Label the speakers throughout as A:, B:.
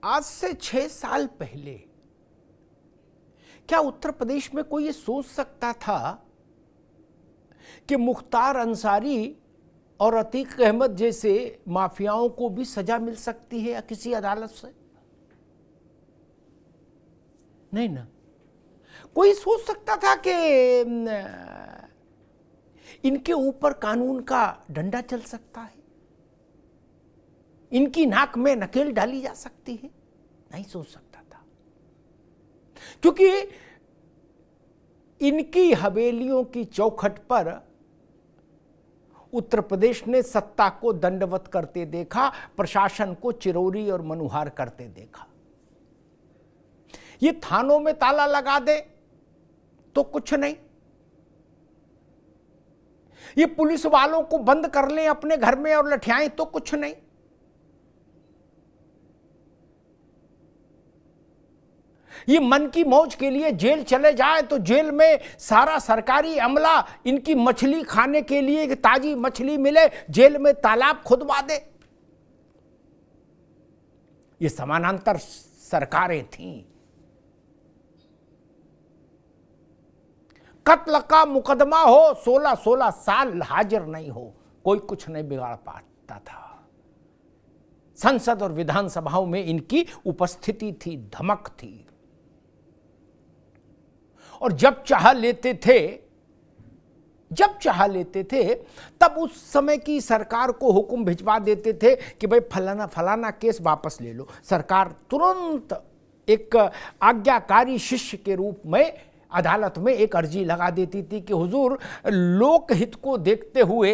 A: आज से 6 साल पहले क्या उत्तर प्रदेश में कोई ये सोच सकता था कि मुख्तार अंसारी और अतीक अहमद जैसे माफियाओं को भी सजा मिल सकती है या किसी अदालत से? नहीं ना। कोई सोच सकता था कि इनके ऊपर कानून का डंडा चल सकता है, इनकी नाक में नकेल डाली जा सकती है? नहीं सोच सकता था, क्योंकि इनकी हवेलियों की चौखट पर उत्तर प्रदेश ने सत्ता को दंडवत करते देखा, प्रशासन को चिरौरी और मनुहार करते देखा। ये थानों में ताला लगा दे तो कुछ नहीं, ये पुलिस वालों को बंद कर लें अपने घर में और लठियाएं तो कुछ नहीं। ये मन की मौज के लिए जेल चले जाए तो जेल में सारा सरकारी अमला इनकी मछली खाने के लिए कि ताजी मछली मिले जेल में तालाब खुदवा दे। ये समानांतर सरकारें थीं। कत्ल का मुकदमा हो, 16-16 साल हाजिर नहीं हो, कोई कुछ नहीं बिगाड़ पाता था। संसद और विधानसभाओं में इनकी उपस्थिति थी, धमक थी, और जब चाह लेते थे तब उस समय की सरकार को हुक्म भिजवा देते थे कि भाई फलाना फलाना केस वापस ले लो। सरकार तुरंत एक आज्ञाकारी शिष्य के रूप में अदालत में एक अर्जी लगा देती थी कि हुजूर, लोकहित को देखते हुए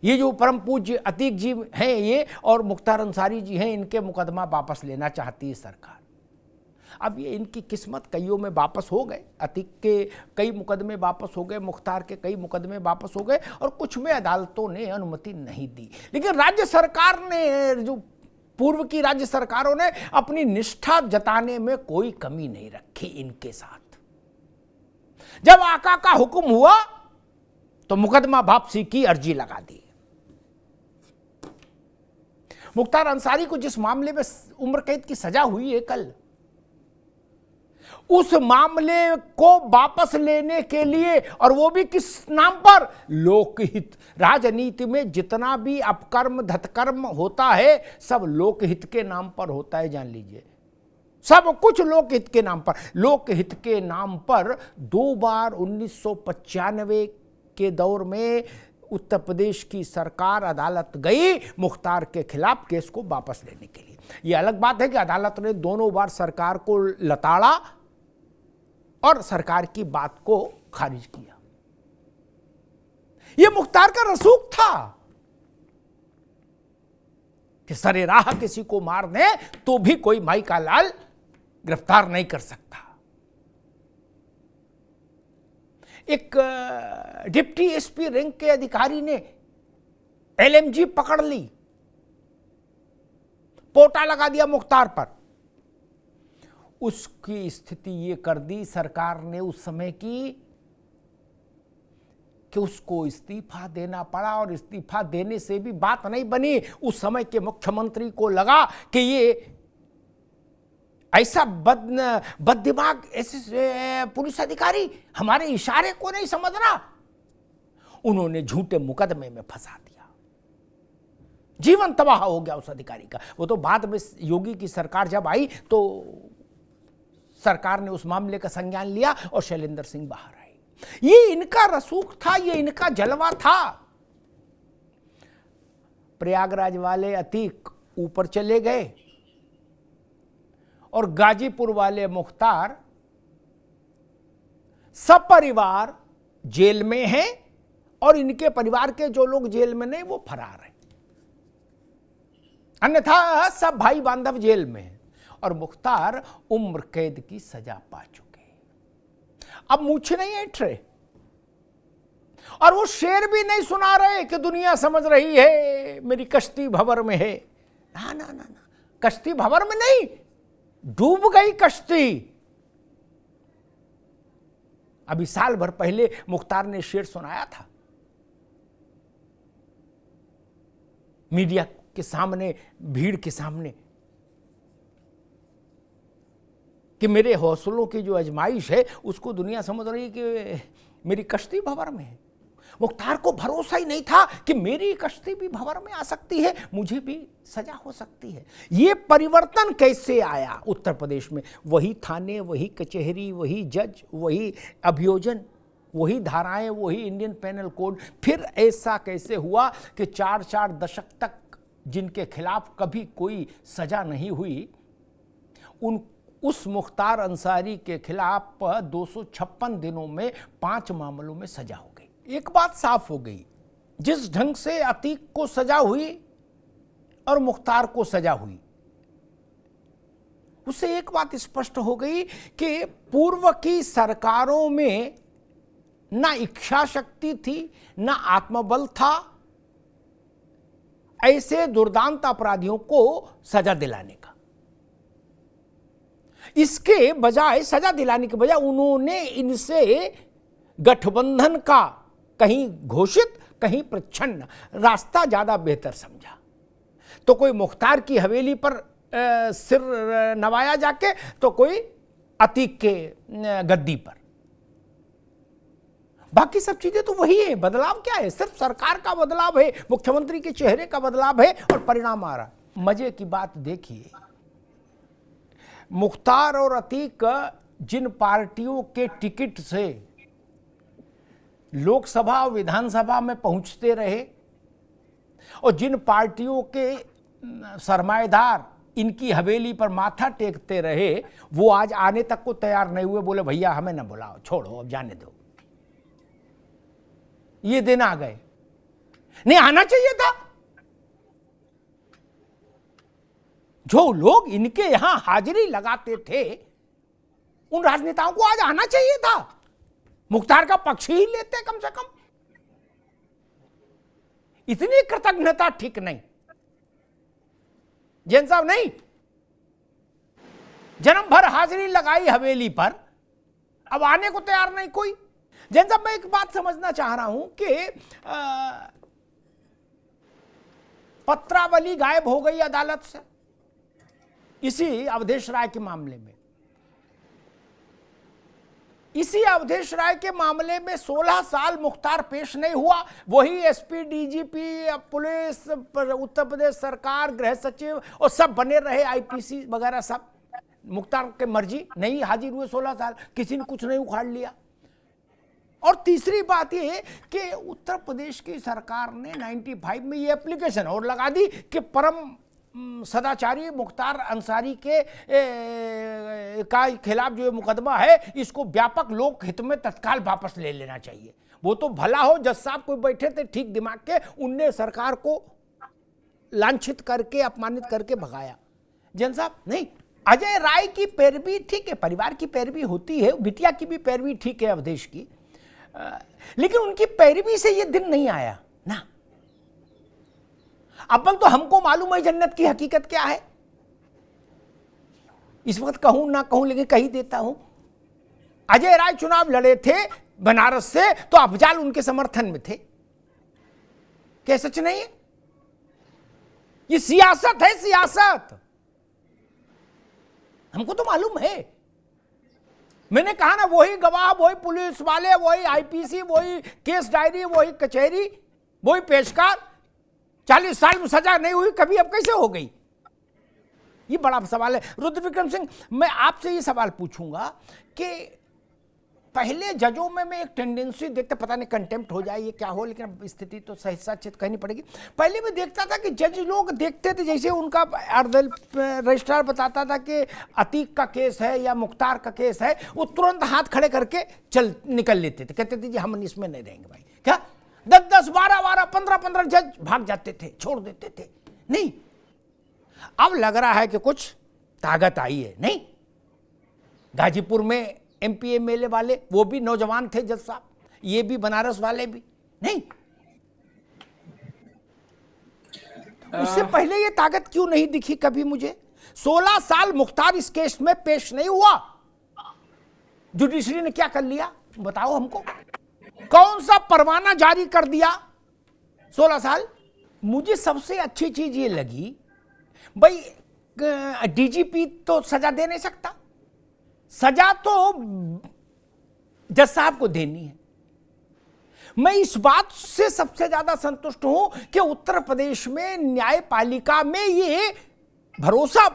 A: ये जो परम पूज्य अतीक जी हैं ये और मुख्तार अंसारी जी हैं, इनके मुकदमा वापस लेना चाहती है सरकार। अब ये इनकी किस्मत कईयों में वापस हो गए, अतीक के कई मुकदमे वापस हो गए, मुख्तार के कई मुकदमे वापस हो गए, और कुछ में अदालतों ने अनुमति नहीं दी। लेकिन राज्य सरकार ने, जो पूर्व की राज्य सरकारों ने अपनी निष्ठा जताने में कोई कमी नहीं रखी इनके साथ। जब आका का हुक्म हुआ तो मुकदमा वापसी की अर्जी लगा दी। मुख्तार अंसारी को जिस मामले में उम्र कैद की सजा हुई है कल, उस मामले को वापस लेने के लिए, और वो भी किस नाम पर? लोकहित। राजनीति में जितना भी अपकर्म धतकर्म होता है सब लोकहित के नाम पर होता है, जान लीजिए। सब कुछ लोकहित के नाम पर। लोकहित के नाम पर 2 बार 1995 के दौर में उत्तर प्रदेश की सरकार अदालत गई मुख्तार के खिलाफ केस को वापस लेने के लिए। यह अलग बात है कि अदालत ने दोनों बार सरकार को लताड़ा और सरकार की बात को खारिज किया। यह मुख्तार का रसूख था कि सरेराह किसी को मार दे तो भी कोई माई का लाल गिरफ्तार नहीं कर सकता। एक डिप्टी एसपी रैंक के अधिकारी ने एलएमजी पकड़ ली, पोटा लगा दिया मुख्तार पर। उसकी स्थिति ये कर दी सरकार ने उस समय की कि उसको इस्तीफा देना पड़ा, और इस्तीफा देने से भी बात नहीं बनी। उस समय के मुख्यमंत्री को लगा कि ये ऐसा बददिमाग ऐसे पुलिस अधिकारी हमारे इशारे को नहीं समझ रहा। उन्होंने झूठे मुकदमे में फंसा दिया। जीवन तबाह हो गया उस अधिकारी का। वो तो बाद में योगी की सरकार जब आई तो सरकार ने उस मामले का संज्ञान लिया और शैलेंद्र सिंह बाहर आए। ये इनका रसूख था, ये इनका जलवा था। प्रयागराज वाले अतीक ऊपर चले गए और गाजीपुर वाले मुख्तार सपरिवार जेल में हैं, और इनके परिवार के जो लोग जेल में नहीं वो फरार हैं। अन्यथा सब भाई बांधव जेल में हैं, और मुख्तार उम्र कैद की सजा पा चुके हैं। अब मूछे नहीं ऐंठ रहे, और वो शेर भी नहीं सुना रहे कि दुनिया समझ रही है मेरी कश्ती भंवर में है। ना ना ना ना, कश्ती भंवर में नहीं, डूब गई कश्ती। अभी साल भर पहले मुख्तार ने शेर सुनाया था मीडिया के सामने, भीड़ के सामने, कि मेरे हौसलों की जो आजमाइश है उसको दुनिया समझ रही है कि मेरी कश्ती भंवर में है। मुख्तार को भरोसा ही नहीं था कि मेरी कश्ती भी भंवर में आ सकती है, मुझे भी सजा हो सकती है। ये परिवर्तन कैसे आया उत्तर प्रदेश में? वही थाने, वही कचहरी, वही जज, वही अभियोजन, वही धाराएं, वही इंडियन पेनल कोड। फिर ऐसा कैसे हुआ कि 4 दशक तक जिनके खिलाफ कभी कोई सजा नहीं हुई, उस मुख्तार अंसारी के खिलाफ 256 दिनों में 5 मामलों में सजा हो गई। एक बात साफ हो गई, जिस ढंग से अतीक को सजा हुई और मुख्तार को सजा हुई, उससे एक बात स्पष्ट हो गई कि पूर्व की सरकारों में ना इच्छा शक्ति थी, ना आत्मबल था ऐसे दुर्दांत अपराधियों को सजा दिलाने का। इसके बजाय, सजा दिलाने के बजाय, उन्होंने इनसे गठबंधन का कहीं घोषित कहीं प्रच्छन्न रास्ता ज्यादा बेहतर समझा। तो कोई मुख्तार की हवेली पर सिर नवाया जाके, तो कोई अतीक के गद्दी पर। बाकी सब चीजें तो वही है। बदलाव क्या है? सिर्फ सरकार का बदलाव है, मुख्यमंत्री के चेहरे का बदलाव है और परिणाम आ रहा। मजे की बात देखिए, मुख्तार और अतीक जिन पार्टियों के टिकट से लोकसभा और विधानसभा में पहुंचते रहे और जिन पार्टियों के सरमाएदार इनकी हवेली पर माथा टेकते रहे, वो आज आने तक को तैयार नहीं हुए। बोले भैया हमें ना बुलाओ, छोड़ो, अब जाने दो। ये दिन आ गए। नहीं आना चाहिए था। जो लोग इनके यहां हाजिरी लगाते थे, उन राजनेताओं को आज आना चाहिए था, मुख्तार का पक्ष ही लेते कम से कम। इतनी कृतज्ञता ठीक नहीं। जैन साहब नहीं, जन्म भर हाजिरी लगाई हवेली पर, अब आने को तैयार नहीं कोई। जैन साहब, मैं एक बात समझना चाह रहा हूं कि पत्रावली गायब हो गई अदालत से इसी अवधेश राय के मामले में। इसी अवधेश राय के मामले में 16 साल मुख्तार पेश नहीं हुआ। वही SP, DGP, police, Uttar Pradesh सरकार, गृह सचिव और सब बने रहे, आईपीसी वगैरह सब। मुख्तार के मर्जी नहीं हाजिर हुए 16 साल, किसी ने कुछ नहीं उखाड़ लिया। और तीसरी बात यह कि उत्तर प्रदेश की सरकार ने 95 में ये एप्लीकेशन और लगा दी कि परम सदाचारी मुख्तार अंसारी के का खिलाफ जो मुकदमा है, इसको व्यापक लोक हित में तत्काल वापस ले लेना चाहिए। वो तो भला हो, जज साहब कोई बैठे थे ठीक दिमाग के, उनने सरकार को लांछित करके, अपमानित करके भगाया। जैन साहब नहीं, अजय राय की पैरवी ठीक है, परिवार की पैरवी होती है, बिटिया की भी पैरवी ठीक है अवधेश की, लेकिन उनकी पैरवी से ये दिन नहीं आया ना। अव्वल तो हमको मालूम है जन्नत की हकीकत क्या है। इस वक्त कहूं ना कहूं, लेकिन कही देता हूं। अजय राय चुनाव लड़े थे बनारस से, तो अफजाल उनके समर्थन में थे। क्या सच नहीं है? ये सियासत है, सियासत। हमको तो मालूम है। मैंने कहा ना, वही गवाह, वही पुलिस वाले, वही आईपीसी, वही केस डायरी, वही कचहरी, वही पेशकार। 40 साल में सजा नहीं हुई कभी, अब कैसे हो गई? ये बड़ा सवाल है। रुद्र विक्रम सिंह, मैं आपसे ये सवाल पूछूंगा कि पहले जजों में मैं एक टेंडेंसी देखता, पता नहीं कंटेम्प्ट हो जाए ये क्या हो, लेकिन अब स्थिति तो सही सच कहनी पड़ेगी। पहले मैं देखता था कि जज लोग देखते थे, जैसे उनका रजिस्ट्रार बताता था कि अतीक का केस है या मुख्तार का केस है, वो तुरंत हाथ खड़े करके निकल लेते थे, कहते थे जी हम इसमें नहीं रहेंगे भाई। क्या 10-10, 12-12, 15-15 जज भाग जाते थे, छोड़ देते थे। नहीं, अब लग रहा है कि कुछ ताकत आई है। नहीं, गाजीपुर में एमपी एमएलए वाले, वो भी नौजवान थे जज साहब, ये भी बनारस वाले भी नहीं। उससे पहले ये ताकत क्यों नहीं दिखी कभी मुझे? 16 साल मुख्तार इस केस में पेश नहीं हुआ, जुडिशरी ने क्या कर लिया बताओ हमको? कौन सा परवाना जारी कर दिया? 16 साल। मुझे सबसे अच्छी चीज ये लगी, भाई डीजीपी तो सजा दे नहीं सकता, सजा तो जज साहब को देनी है। मैं इस बात से सबसे ज्यादा संतुष्ट हूं कि उत्तर प्रदेश में न्यायपालिका में ये भरोसा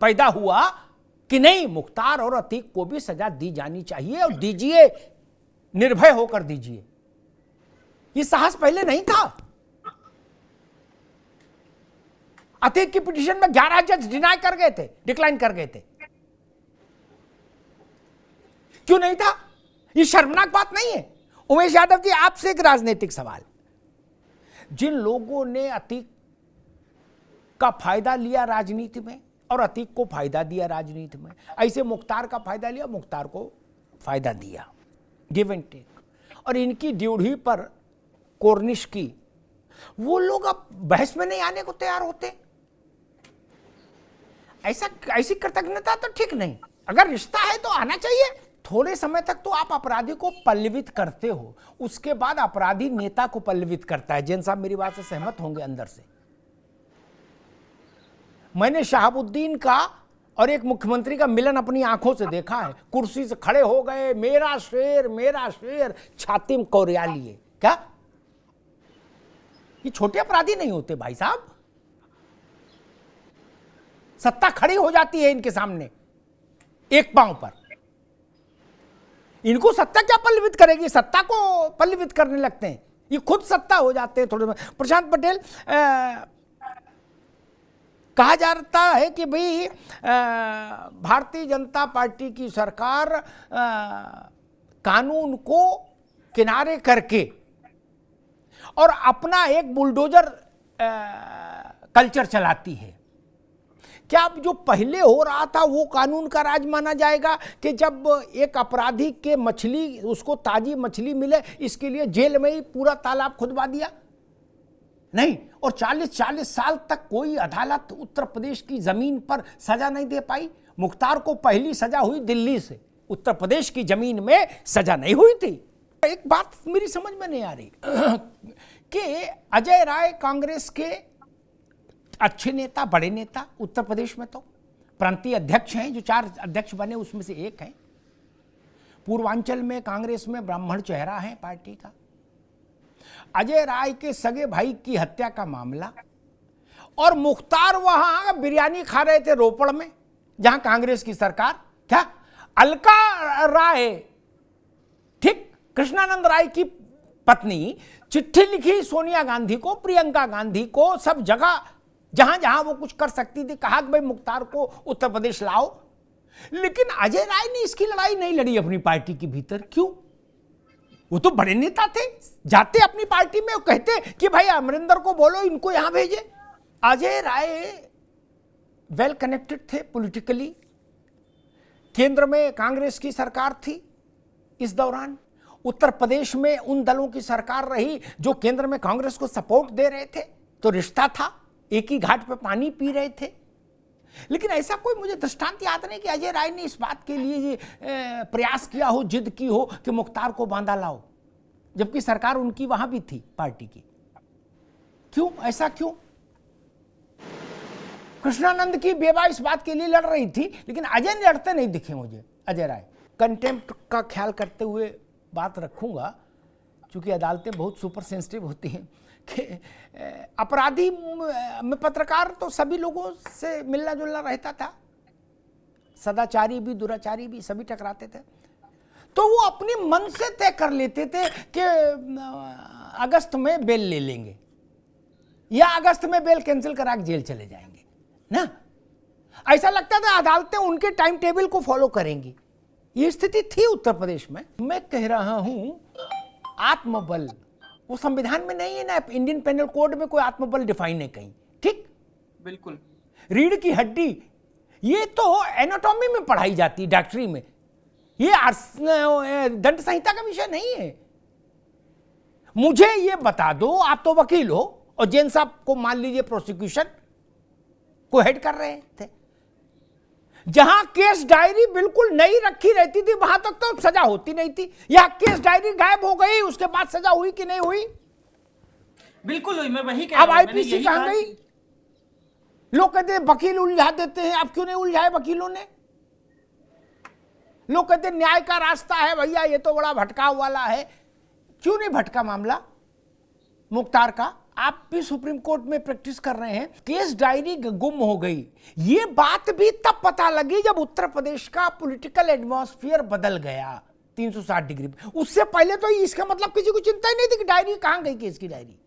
A: पैदा हुआ कि नहीं, मुख्तार और अतीक को भी सजा दी जानी चाहिए और दीजिए, निर्भय होकर दीजिए। ये साहस पहले नहीं था। अतीक की पिटीशन में 11 जज डिनाई कर गए थे, डिक्लाइन कर गए थे। क्यों नहीं था? ये शर्मनाक बात नहीं है। उमेश यादव जी, आपसे एक राजनीतिक सवाल। जिन लोगों ने अतीक का फायदा लिया राजनीति में और अतीक को फायदा दिया राजनीति में, ऐसे मुख्तार का फायदा लिया, मुख्तार को फायदा दिया, गिव एंड टेक, और इनकी ड्यूढ़ी पर कोर्निश की, वो लोग अब बहस में नहीं आने को तैयार होते। ऐसी कृतज्ञता तो ठीक नहीं। अगर रिश्ता है तो आना चाहिए। थोड़े समय तक तो आप अपराधी को पल्लवित करते हो, उसके बाद अपराधी नेता को पल्लवित करता है। जैन साहब मेरी बात से सहमत होंगे अंदर से। मैंने शहाबुद्दीन का और एक मुख्यमंत्री का मिलन अपनी आंखों से देखा है। कुर्सी से खड़े हो गए, मेरा शेर, छाती में कौरिया लिए। क्या ये छोटे अपराधी नहीं होते भाई साहब? सत्ता खड़ी हो जाती है इनके सामने एक पांव पर। इनको सत्ता क्या पल्लवित करेगी? सत्ता को पल्लवित करने लगते हैं, ये खुद सत्ता हो जाते हैं थोड़े में। प्रशांत पटेल, कहा जाता है कि भाई भारतीय जनता पार्टी की सरकार कानून को किनारे करके और अपना एक बुलडोजर कल्चर चलाती है। क्या अब जो पहले हो रहा था वो कानून का राज माना जाएगा कि जब एक अपराधी के मछली, उसको ताजी मछली मिले, इसके लिए जेल में ही पूरा तालाब खुदवा दिया? नहीं। और 40 साल तक कोई अदालत उत्तर प्रदेश की जमीन पर सजा नहीं दे पाई। मुख्तार को पहली सजा हुई दिल्ली से, उत्तर प्रदेश की जमीन में सजा नहीं हुई थी। एक बात मेरी समझ में नहीं आ रही कि अजय राय कांग्रेस के अच्छे नेता, बड़े नेता, उत्तर प्रदेश में तो प्रांतीय अध्यक्ष हैं, जो 4 अध्यक्ष बने उसमें से एक हैं। पूर्वांचल में कांग्रेस में ब्राह्मण चेहरा है पार्टी का। अजय राय के सगे भाई की हत्या का मामला, और मुख्तार वहां बिरयानी खा रहे थे रोपड़ में, जहां कांग्रेस की सरकार, क्या अलका राय, ठीक, कृष्णानंद राय की पत्नी, चिट्ठी लिखी सोनिया गांधी को, प्रियंका गांधी को, सब जगह जहां जहां वो कुछ कर सकती थी, कहा कि भाई मुख्तार को उत्तर प्रदेश लाओ। लेकिन अजय राय ने इसकी लड़ाई नहीं लड़ी अपनी पार्टी के भीतर। क्यों? वो तो बड़े नेता थे, जाते अपनी पार्टी में, वो कहते कि भाई अमरिंदर को बोलो इनको यहां भेजे। अजय राय वेल कनेक्टेड थे पॉलिटिकली। केंद्र में कांग्रेस की सरकार थी इस दौरान, उत्तर प्रदेश में उन दलों की सरकार रही जो केंद्र में कांग्रेस को सपोर्ट दे रहे थे, तो रिश्ता था, एक ही घाट पे पानी पी रहे थे। लेकिन ऐसा कोई मुझे दृष्टांत याद नहीं कि अजय राय ने इस बात के लिए प्रयास किया हो, जिद की हो कि मुख्तार को बांधा लाओ, जबकि सरकार उनकी वहां भी थी पार्टी की। क्यों? ऐसा क्यों? कृष्णानंद की बेवा इस बात के लिए लड़ रही थी, लेकिन अजय ने लड़ते नहीं दिखे मुझे। अजय राय कंटेम्प्ट का ख्याल करते हुए बात रखूंगा, क्योंकि अदालतें बहुत सुपर सेंसिटिव होती हैं कि अपराधी में पत्रकार तो सभी लोगों से मिलना जुलना रहता था, सदाचारी भी दुराचारी भी सभी टकराते थे। तो वो अपनी मन से तय कर लेते थे कि अगस्त में बेल ले लेंगे या अगस्त में बेल कैंसिल करा के जेल चले जाएंगे ना। ऐसा लगता था अदालतें उनके टाइम टेबल को फॉलो करेंगी। ये स्थिति थी उत्तर प्रदेश में। मैं कह रहा हूं आत्मबल वो संविधान में नहीं है ना, इंडियन पेनल कोड में कोई आत्मबल डिफाइन है कहीं, ठीक? बिल्कुल। रीढ़ की हड्डी ये तो एनाटॉमी में पढ़ाई जाती है, डॉक्टरी में। ये दंड संहिता का विषय नहीं है। मुझे ये बता दो, आप तो वकील हो और जैन साहब को मान लीजिए प्रोसिक्यूशन को हेड कर रहे थे, जहां केस डायरी बिल्कुल नई रखी रहती थी वहां तक तो सजा होती नहीं थी। या केस डायरी गायब हो गई, उसके बाद सजा हुई कि नहीं हुई?
B: बिल्कुल हुई। मैं वही कह रहा हूं।
A: अब आईपीसी कहां गई? लोग कहते हैं वकील उलझा देते हैं। अब क्यों नहीं उलझाए वकीलों ने? लोग कहते हैं न्याय का रास्ता है भैया, ये तो बड़ा भटकाव वाला है। क्यों नहीं भटका मामला मुख्तार का? आप भी सुप्रीम कोर्ट में प्रैक्टिस कर रहे हैं, केस डायरी गुम हो गई। ये बात भी तब पता लगी जब उत्तर प्रदेश का पॉलिटिकल एटमॉस्फेयर बदल गया 360 डिग्री। उससे पहले तो इसका मतलब किसी को चिंता ही नहीं थी कि डायरी कहां गई, केस की डायरी।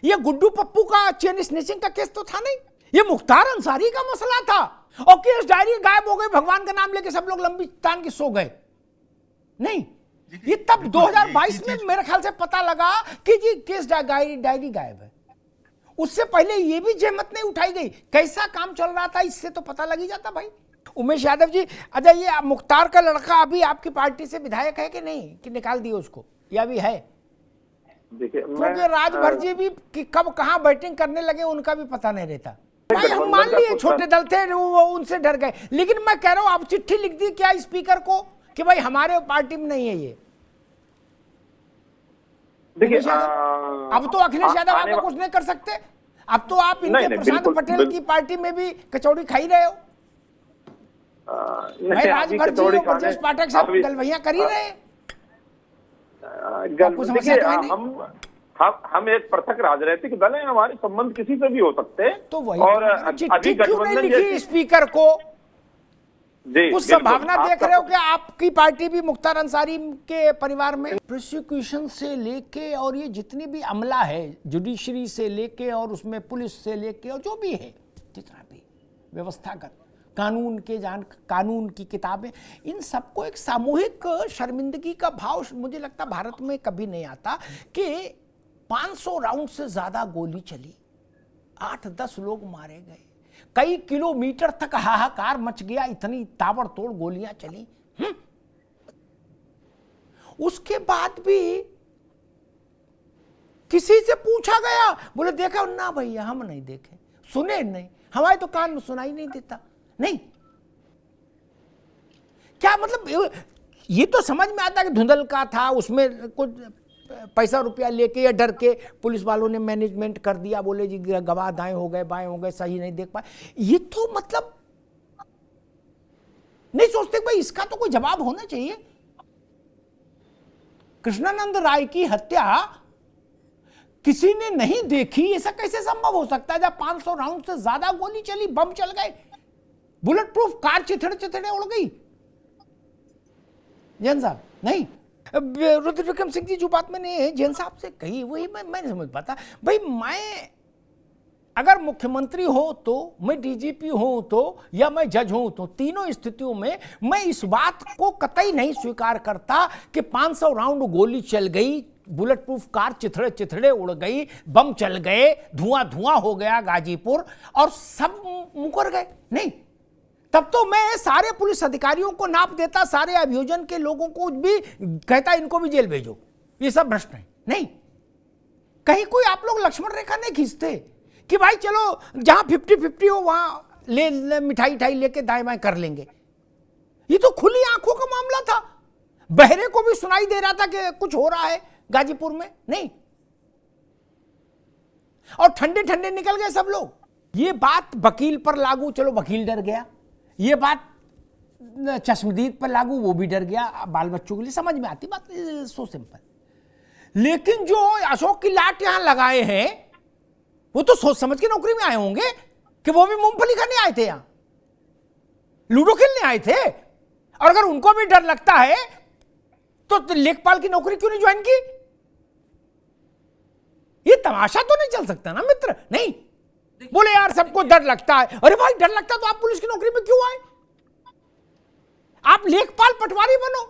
A: ये गुड्डू पप्पू का चेन स्नेचिंग का केस तो था नहीं, ये मुख्तार अंसारी का मसला था। और केस डायरी गायब हो गई, भगवान का नाम लेके सब लोग लंबी तान के सो गए। नहीं, ये तब 2022 में मेरे ख्याल से पता लगा कि जी केस डायरी गायब है। उससे पहले ये भी जहमत नहीं उठाई गई। कैसा काम चल रहा था इससे तो पता लग ही जाता भाई। उमेश यादव जी, अच्छा ये मुख्तार का लड़का अभी आपकी पार्टी से विधायक है कि नहीं, कि निकाल दिए उसको, या भी है?
C: देखिए,
A: क्योंकि राजभर जी भी कि कब कहां बैटिंग करने लगे उनका भी पता नहीं रहता। भाई हम मान लिए छोटे दल थे, वो उनसे डर गए, लेकिन मैं कह रहा हूं आप चिट्ठी लिख दी क्या स्पीकर को कि भाई हमारे पार्टी में नहीं है ये?
C: देखिए,
A: अब तो अखिलेश यादव आपको कुछ नहीं कर सकते। अब तो आप इनके प्रसाद पटेल की पार्टी में भी कचौड़ी खाई रहे हो। भाई राजभर जी और ब्रजेश पाठक साहब गलवैया कर ही रहे हैं।
C: देखिए, हम एक पृथक राजनीतिक दल है, हमारे संबंध किसी से भी हो सकते हैं।
A: तो वही
C: और
A: चिट्ठी क्यों नहीं लिखी स्पीकर को? कुछ संभावना देख रहे हो कि आपकी पार्टी भी मुख्तार अंसारी के परिवार में प्रोसिक्यूशन से लेके और ये जितनी भी अमला है, जुडिशरी से लेके और उसमें पुलिस से लेके और जो भी है, जितना भी व्यवस्थागत कानून की किताबें, इन सबको एक सामूहिक शर्मिंदगी का भाव मुझे लगता भारत में कभी नहीं आता कि 500 राउंड से ज्यादा गोली चली, 8-10 लोग मारे गए, कई किलोमीटर तक हाहाकार मच गया, इतनी ताबड़तोड़ गोलियां चली। उसके बाद भी किसी से पूछा गया, बोले देखा ना भैया, हम नहीं देखे, सुने नहीं, हमारे तो कान में सुनाई नहीं देता। नहीं, क्या मतलब? ये तो समझ में आता कि धुंधल का था, उसमें कुछ पैसा रुपया लेके या डर के पुलिस वालों ने मैनेजमेंट कर दिया, बोले जी गवाह दाएं हो गए बाएं हो गए, सही नहीं देख पाए। ये तो मतलब नहीं सोचते भाई इसका तो कोई जवाब होना चाहिए। कृष्णानंद राय की हत्या किसी ने नहीं देखी, ऐसा कैसे संभव हो सकता है? जब 500 राउंड से ज्यादा गोली चली, बम चल गए, बुलेट प्रूफ कार चिथड़े उड़ गई। जैन साहब, नहीं, रुद्र विक्रम सिंह जी जो बात मैंने जैन साहब से कही वही मैं नहीं समझ पाता। भाई मैं अगर मुख्यमंत्री हो तो, मैं डीजीपी हूं तो, या मैं जज हूं तो, तीनों स्थितियों में मैं इस बात को कतई नहीं स्वीकार करता कि 500 राउंड गोली चल गई, बुलेट प्रूफ कार चिथड़े उड़ गई, बम चल गए, धुआं हो गया गाजीपुर और सब मुकर गए। नहीं, तब तो मैं सारे पुलिस अधिकारियों को नाप देता, सारे अभियोजन के लोगों को भी कहता इनको भी जेल भेजो, ये सब भ्रष्ट है। नहीं, कहीं कोई आप लोग लक्ष्मण रेखा नहीं खींचते कि भाई चलो जहां 50-50 हो वहां ले मिठाई लेके दाएं बाएं कर लेंगे। ये तो खुली आंखों का मामला था, बहरे को भी सुनाई दे रहा था कि कुछ हो रहा है गाजीपुर में। नहीं, और ठंडे निकल गए सब लोग। ये बात वकील पर लागू, चलो वकील डर गया, ये बात चश्मदीद पर लागू, वो भी डर गया, बाल बच्चों के लिए समझ में आती बात, सो सिंपल। लेकिन जो अशोक की लाट यहां लगाए हैं वो तो सोच समझ के नौकरी में आए होंगे कि वो भी मूंगफली खाने आए थे, यहां लूडो खेलने आए थे। और अगर उनको भी डर लगता है तो लेखपाल की नौकरी क्यों नहीं ज्वाइन की? ये तमाशा तो नहीं चल सकता ना मित्र। नहीं, बोले यार सबको डर लगता है, अरे भाई डर लगता तो आप पुलिस की नौकरी में क्यों आए? आप लेखपाल पटवारी बनो,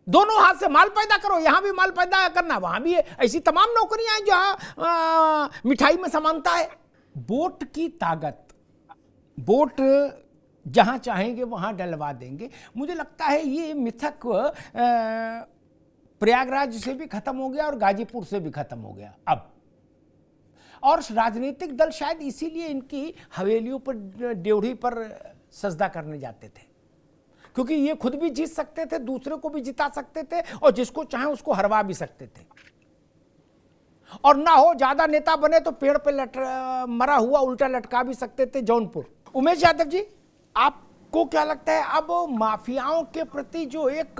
A: दोनों हाथ से माल पैदा करो, यहां भी माल पैदा करना, वहां भी है। ऐसी तमाम नौकरियां हैं जहां मिठाई में समानता है। वोट की ताकत, वोट जहां चाहेंगे वहां डलवा देंगे। मुझे लगता है ये मिथक प्रयागराज से भी खत्म हो गया और गाजीपुर से भी खत्म हो गया अब। और राजनीतिक दल शायद इसीलिए इनकी हवेलियों पर, ड्योढ़ी पर सजदा करने जाते थे, क्योंकि ये खुद भी जीत सकते थे, दूसरे को भी जिता सकते थे और जिसको चाहे उसको हरवा भी सकते थे। और ना हो ज्यादा नेता बने तो पेड़ पे मरा हुआ उल्टा लटका भी सकते थे। जौनपुर, उमेश यादव जी आपको आपको क्या लगता है अब माफियाओं के प्रति जो एक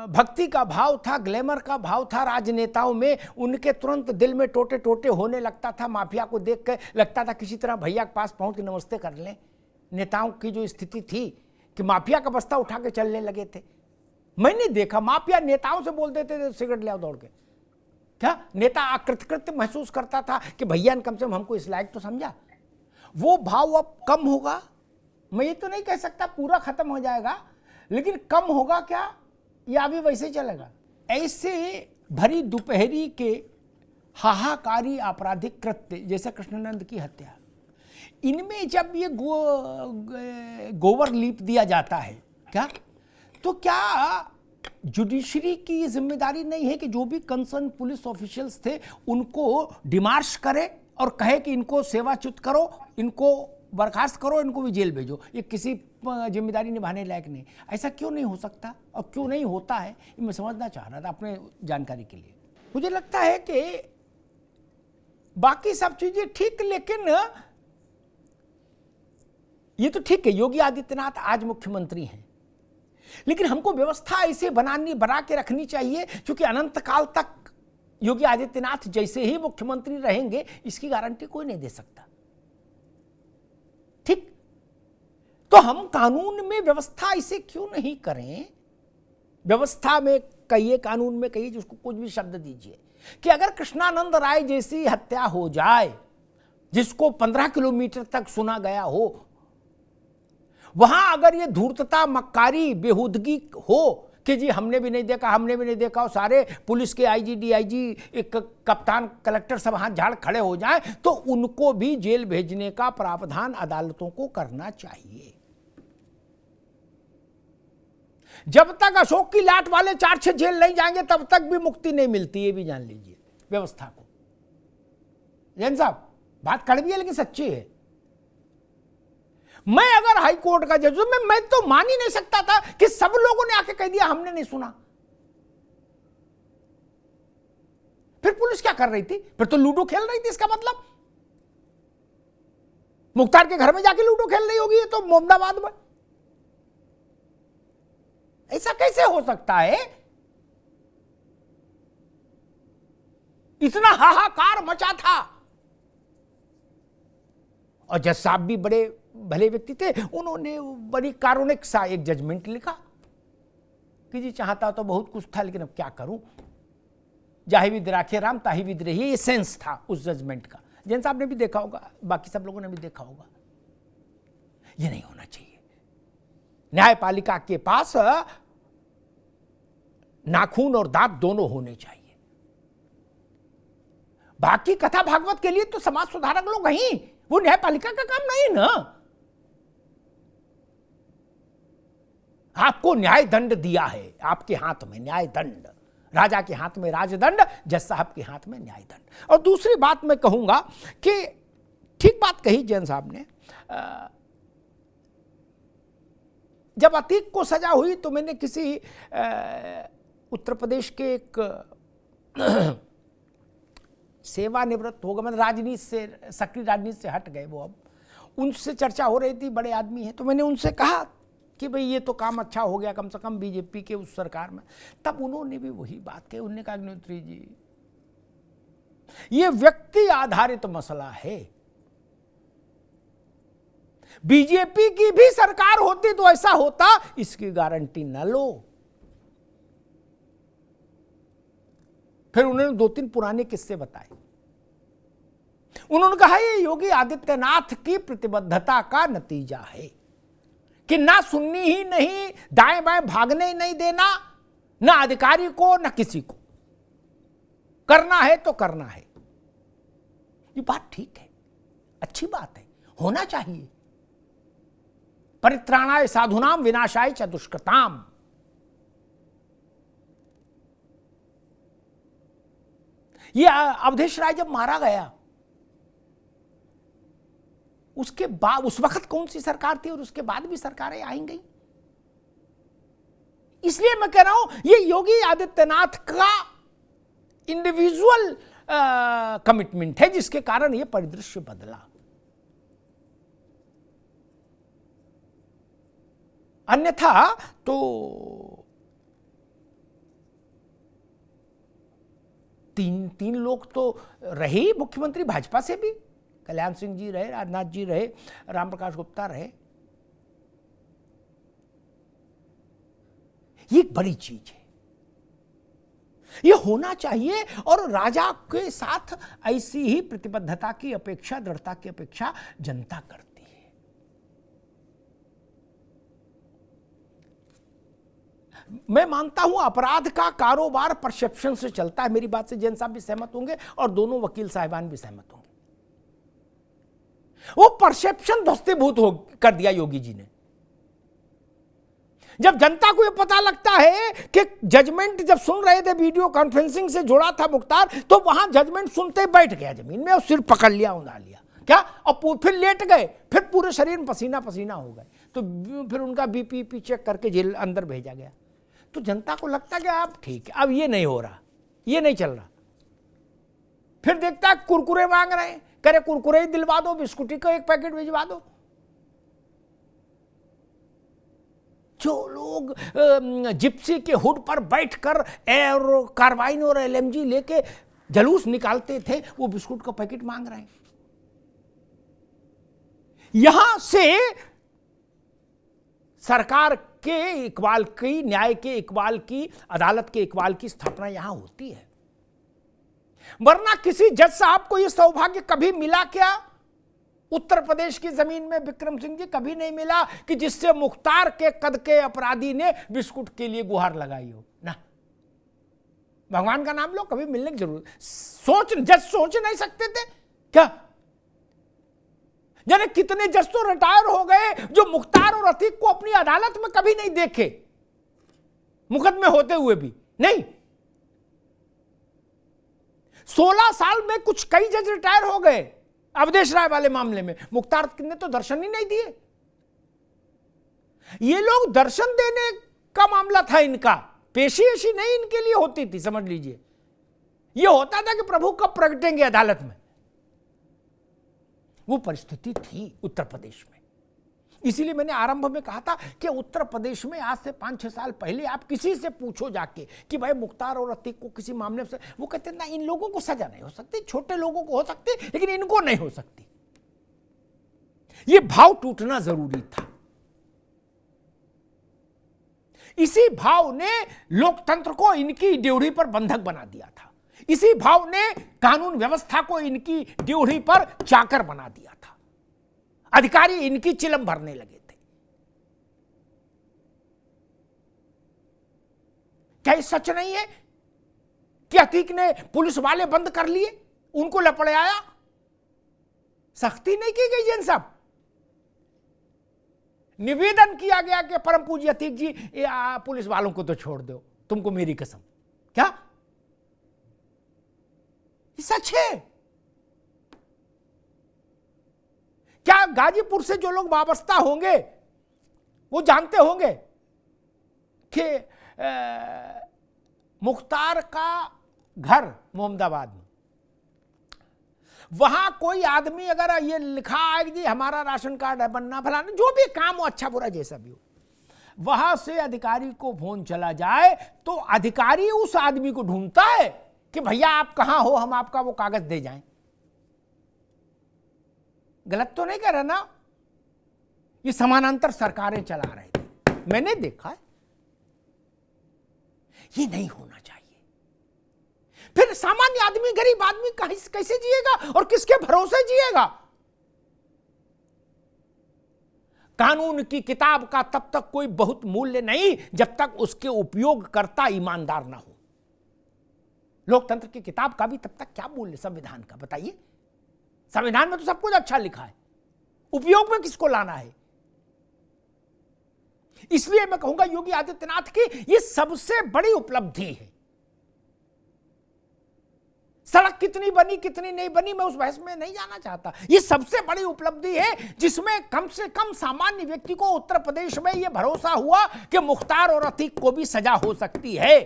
A: भक्ति का भाव था, ग्लैमर का भाव था राजनेताओं में, उनके तुरंत दिल में टोटे टोटे होने लगता था? माफिया को देख कर लगता था किसी तरह भैया के पास पहुंच के नमस्ते कर लें। नेताओं की जो स्थिति थी कि माफिया का बस्ता उठा के चलने लगे थे। मैंने देखा माफिया नेताओं से बोल देते थे सिगरेट ले आओ दौड़ के। क्या नेता अकृतकृत्य महसूस करता था कि भैया ने कम से कम हमको इस लायक तो समझा। वो भाव अब कम होगा, मैं ये तो नहीं कह सकता पूरा खत्म हो जाएगा, लेकिन कम होगा क्या या अभी वैसे ही चलेगा? ऐसे भरी दोपहरी के हाहाकारी आपराधिक कृत्य जैसे कृष्णानंद की हत्या, इनमें जब ये गोबर लीप दिया जाता है क्या, तो क्या जुडिशरी की जिम्मेदारी नहीं है कि जो भी कंसर्न पुलिस ऑफिशियल्स थे उनको डिमार्श करे और कहे कि इनको सेवाच्युत करो, इनको बर्खास्त करो, इनको भी जेल भेजो? ये किसी जिम्मेदारी निभाने लायक नहीं। ऐसा क्यों नहीं हो सकता और क्यों नहीं होता है, ये मैं समझना चाह रहा था अपने जानकारी के लिए। मुझे लगता है कि बाकी सब चीजें ठीक, लेकिन ये तो ठीक है योगी आदित्यनाथ आज मुख्यमंत्री हैं, लेकिन हमको व्यवस्था ऐसे बना के रखनी चाहिए क्योंकि अनंत काल तक योगी आदित्यनाथ जैसे ही मुख्यमंत्री रहेंगे इसकी गारंटी कोई नहीं दे सकता। ठीक, तो हम कानून में व्यवस्था इसे क्यों नहीं करें? व्यवस्था में कहिए, कानून में कहिए, जिसको कुछ भी शब्द दीजिए, कि अगर कृष्णानंद राय जैसी हत्या हो जाए जिसको 15 किलोमीटर तक सुना गया हो, वहां अगर ये धूर्तता, मक्कारी, बेहूदगी हो कि जी हमने भी नहीं देखा, हमने भी नहीं देखा, और सारे पुलिस के आईजी, डीआईजी, एक कप्तान, कलेक्टर सब हाथ झाड़ खड़े हो जाएं, तो उनको भी जेल भेजने का प्रावधान अदालतों को करना चाहिए। जब तक अशोक की लाट वाले 4-6 जेल नहीं जाएंगे तब तक भी मुक्ति नहीं मिलती, ये भी जान लीजिए व्यवस्था को। जैन साहब, बात कड़वी है लेकिन सच्ची है। मैं अगर हाई कोर्ट का जज हूं, मैं तो मान ही नहीं सकता था कि सब लोगों ने आके कह दिया हमने नहीं सुना। फिर पुलिस क्या कर रही थी? फिर तो लूडो खेल रही थी। इसका मतलब मुख्तार के घर में जाके लूडो खेल रही होगी, ये तो मोहम्मदाबाद में। ऐसा कैसे हो सकता है? इतना हाहाकार मचा था। और जज साहब भी बड़े भले व्यक्ति थे, उन्होंने बड़ी कारुणिक सा एक जजमेंट लिखा कि जी चाहता तो बहुत कुछ था लेकिन अब क्या करूं, जाहि विधि राखे राम ताहि विधि रहिए, ये सेंस था उस जजमेंट का। जैन साहब ने भी देखा होगा, बाकी सब लोगों ने भी देखा होगा। ये नहीं होना चाहिए। न्यायपालिका के पास नाखून और दांत दोनों होने चाहिए। बाकी कथा भागवत के लिए तो समाज सुधारक लोग हैं, वो न्यायपालिका का काम नहीं ना। आपको न्याय दंड दिया है, आपके हाथ में न्याय दंड, राजा के हाथ में राजदंड, जज साहब के हाथ में न्याय दंड। और दूसरी बात मैं कहूंगा कि ठीक बात कही जैन साहब ने, जब अतीक को सजा हुई तो मैंने किसी उत्तर प्रदेश के एक सेवानिवृत्त होगा, मतलब राजनीति से, सक्रिय राजनीति से हट गए वो, अब उनसे चर्चा हो रही थी, बड़े आदमी हैं, तो मैंने उनसे कहा कि भाई ये तो काम अच्छा हो गया कम से कम बीजेपी के उस सरकार में। तब उन्होंने भी वही बात कही, उन्होंने कहा अग्निहोत्री जी ये व्यक्ति आधारित मसला है, बीजेपी की भी सरकार होती तो ऐसा होता, इसकी गारंटी न लो। फिर उन्होंने 2-3 पुराने किस्से बताए। उन्होंने कहा ये योगी आदित्यनाथ की प्रतिबद्धता का नतीजा है कि ना सुननी ही नहीं, दाएं बाएं भागने ही नहीं देना, ना अधिकारी को ना किसी को, करना है तो करना है। ये बात ठीक है, अच्छी बात है, होना चाहिए। परित्राणाय साधुनाम विनाशाय च दुष्कृताम। ये अवधेश राय जब मारा गया उसके बाद, उस वक्त कौन सी सरकार थी और उसके बाद भी सरकारें आई गई। इसलिए मैं कह रहा हूं ये योगी आदित्यनाथ का इंडिविजुअल कमिटमेंट है जिसके कारण ये परिदृश्य बदला। अन्यथा तो तीन लोग तो रहे ही मुख्यमंत्री भाजपा से भी, कल्याण सिंह जी रहे, राजनाथ जी रहे, रामप्रकाश गुप्ता रहे। ये एक बड़ी चीज है, ये होना चाहिए। और राजा के साथ ऐसी ही प्रतिबद्धता की अपेक्षा, दृढ़ता की अपेक्षा जनता करती है। मैं मानता हूं अपराध का कारोबार परसेप्शन से चलता है, मेरी बात से जैन साहब भी सहमत होंगे और दोनों वकील साहिबान भी सहमत होंगे। वो परसेप्शन ध्वस्तीभूत हो कर दिया योगी जी ने। जब जनता को यह पता लगता है कि जजमेंट जब सुन रहे थे, वीडियो कॉन्फ्रेंसिंग से जुड़ा था मुख्तार, तो वहां जजमेंट सुनते बैठ गया जमीन में और सिर पकड़ लिया, उड़ा लिया क्या, और फिर लेट गए, फिर पूरे शरीर में पसीना पसीना हो गए, तो फिर उनका बीपी चेक करके जेल अंदर भेजा गया। तो जनता को लगता कि अब ठीक है, अब ये नहीं हो रहा, ये नहीं चल रहा। फिर देखता कुरकुरे मांग रहे हैं, करे कुरकुरे ही दिलवा दो, बिस्कुटी का एक पैकेट भिजवा दो। जो लोग जिप्सी के हुड पर बैठकर एयर कार्बाइन और एलएमजी लेके जलूस निकालते थे, वो बिस्कुट का पैकेट मांग रहे हैं। यहां से सरकार के इकबाल की, न्याय के इकबाल की, अदालत के इकबाल की स्थापना यहां होती है। वरना किसी जज साहब को यह सौभाग्य कभी मिला क्या? उत्तर प्रदेश की जमीन में विक्रम सिंह जी कभी नहीं मिला कि जिससे मुख्तार के कद के अपराधी ने बिस्कुट के लिए गुहार लगाई हो ना। भगवान का नाम लो, कभी मिलने की जरूरत, जज सोच नहीं सकते थे क्या? यानी कितने जज तो रिटायर हो गए जो मुख्तार और अतीक को अपनी अदालत में कभी नहीं देखे, मुकदमे होते हुए भी नहीं। 16 साल में कुछ कई जज रिटायर हो गए अवधेश राय वाले मामले में, मुख्तार ने तो दर्शन ही नहीं दिए। ये लोग दर्शन देने का मामला था इनका, पेशी ऐसी नहीं इनके लिए होती थी, समझ लीजिए। ये होता था कि प्रभु कब प्रगटेंगे अदालत में, वो परिस्थिति थी उत्तर प्रदेश में। इसीलिए मैंने आरंभ में कहा था कि उत्तर प्रदेश में आज से 5-6 साल पहले आप किसी से पूछो जाके कि भाई मुख्तार और अतीक को किसी मामले से, वो कहते ना इन लोगों को सजा नहीं हो सकती, छोटे लोगों को हो सकती लेकिन इनको नहीं हो सकती। ये भाव टूटना जरूरी था। इसी भाव ने लोकतंत्र को इनकी ड्योढ़ी पर बंधक बना दिया था। इसी भाव ने कानून व्यवस्था को इनकी ड्योढ़ी पर चाकर बना दिया था। अधिकारी इनकी चिलम भरने लगे थे। क्या ये सच नहीं है कि अतीक ने पुलिस वाले बंद कर लिए, उनको लपड़े आया, सख्ती नहीं की गई? जैन साहब, निवेदन किया गया कि परम पूज्य अतीक जी पुलिस वालों को तो छोड़ दो, तुमको मेरी कसम। क्या ये सच है? क्या गाजीपुर से जो लोग वाबस्ता होंगे वो जानते होंगे कि मुख्तार का घर मोहम्मदाबाद में, वहां कोई आदमी अगर ये लिखा है कि हमारा राशन कार्ड है बनना फलाना, जो भी काम हो, अच्छा बुरा जैसा भी हो, वहां से अधिकारी को फोन चला जाए तो अधिकारी उस आदमी को ढूंढता है कि भैया आप कहां हो, हम आपका वो कागज दे जाएं। गलत तो नहीं कर रहा ना? ये समानांतर सरकारें चला रहे थे, मैंने देखा है। ये नहीं होना चाहिए। फिर सामान्य आदमी, गरीब आदमी कैसे जिएगा और किसके भरोसे जिएगा? कानून की किताब का तब तक कोई बहुत मूल्य नहीं जब तक उसके उपयोगकर्ता ईमानदार ना हो। लोकतंत्र की किताब का भी तब तक क्या मूल्य संविधान का, बताइए? संविधान में तो सब कुछ अच्छा लिखा है, उपयोग में किसको लाना है? इसलिए मैं कहूंगा योगी आदित्यनाथ की ये सबसे बड़ी उपलब्धि है। सड़क कितनी बनी कितनी नहीं बनी मैं उस बहस में नहीं जाना चाहता। ये सबसे बड़ी उपलब्धि है जिसमें कम से कम सामान्य व्यक्ति को उत्तर प्रदेश में यह भरोसा हुआ कि मुख्तार और अतीक को भी सजा हो सकती है।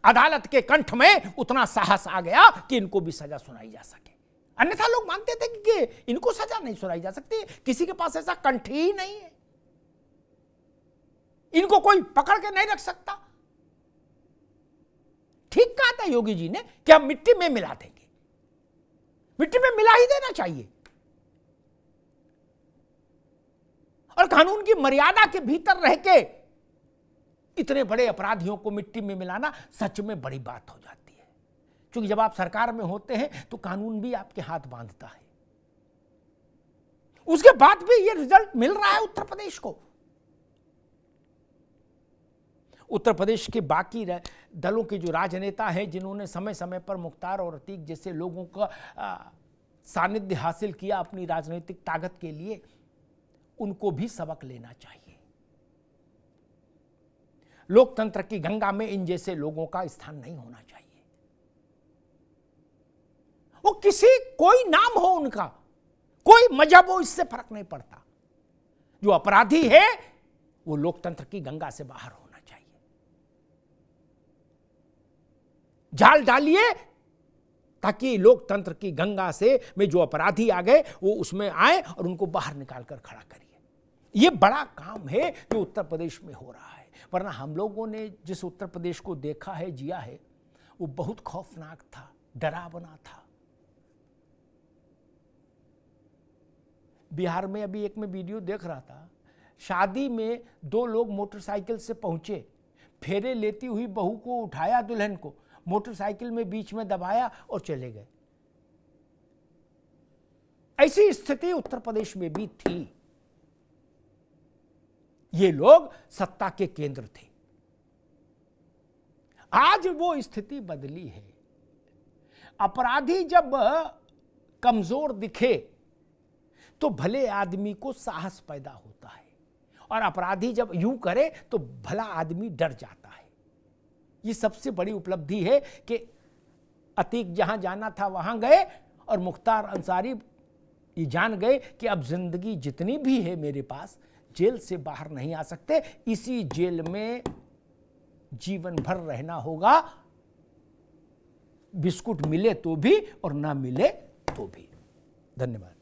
A: अदालत के कंठ में उतना साहस आ गया कि इनको भी सजा सुनाई जा सके। अन्यथा लोग मानते थे कि इनको सजा नहीं सुनाई जा सकती, किसी के पास ऐसा कंठ ही नहीं है। इनको कोई पकड़ के नहीं रख सकता। ठीक कहा था योगी जी ने कि हम मिट्टी में मिला देंगे, मिट्टी में मिला ही देना चाहिए। और कानून की मर्यादा के भीतर रह के इतने बड़े अपराधियों को मिट्टी में मिलाना सच में बड़ी बात हो जाती है, क्योंकि जब आप सरकार में होते हैं तो कानून भी आपके हाथ बांधता है। उसके बाद भी ये रिजल्ट मिल रहा है उत्तर प्रदेश को। उत्तर प्रदेश के बाकी दलों के जो राजनेता हैं, जिन्होंने समय समय पर मुख्तार और अतीक जैसे लोगों का सानिध्य हासिल किया अपनी राजनीतिक ताकत के लिए, उनको भी सबक लेना चाहिए। लोकतंत्र की गंगा में इन जैसे लोगों का स्थान नहीं होना चाहिए। वो कोई नाम हो उनका, कोई मजहब हो, इससे फर्क नहीं पड़ता। जो अपराधी है वो लोकतंत्र की गंगा से बाहर होना चाहिए। जाल डालिए ताकि लोकतंत्र की गंगा से में जो अपराधी आ गए वो उसमें आए और उनको बाहर निकाल कर खड़ा करिए। ये बड़ा काम है जो उत्तर प्रदेश में हो रहा है। वरना हम लोगों ने जिस उत्तर प्रदेश को देखा है, जिया है, वो बहुत खौफनाक था, डरावना था। बिहार में अभी एक मैं वीडियो देख रहा था, शादी में 2 लोग मोटरसाइकिल से पहुंचे, फेरे लेती हुई बहू को उठाया, दुल्हन को मोटरसाइकिल में बीच में दबाया और चले गए। ऐसी स्थिति उत्तर प्रदेश में भी थी। ये लोग सत्ता के केंद्र थे। आज वो स्थिति बदली है। अपराधी जब कमजोर दिखे तो भले आदमी को साहस पैदा होता है, और अपराधी जब यूं करे तो भला आदमी डर जाता है। ये सबसे बड़ी उपलब्धि है कि अतीक जहां जाना था वहां गए, और मुख्तार अंसारी ये जान गए कि अब जिंदगी जितनी भी है मेरे पास, जेल से बाहर नहीं आ सकते, इसी जेल में जीवन भर रहना होगा, बिस्कुट मिले तो भी और ना मिले तो भी। धन्यवाद।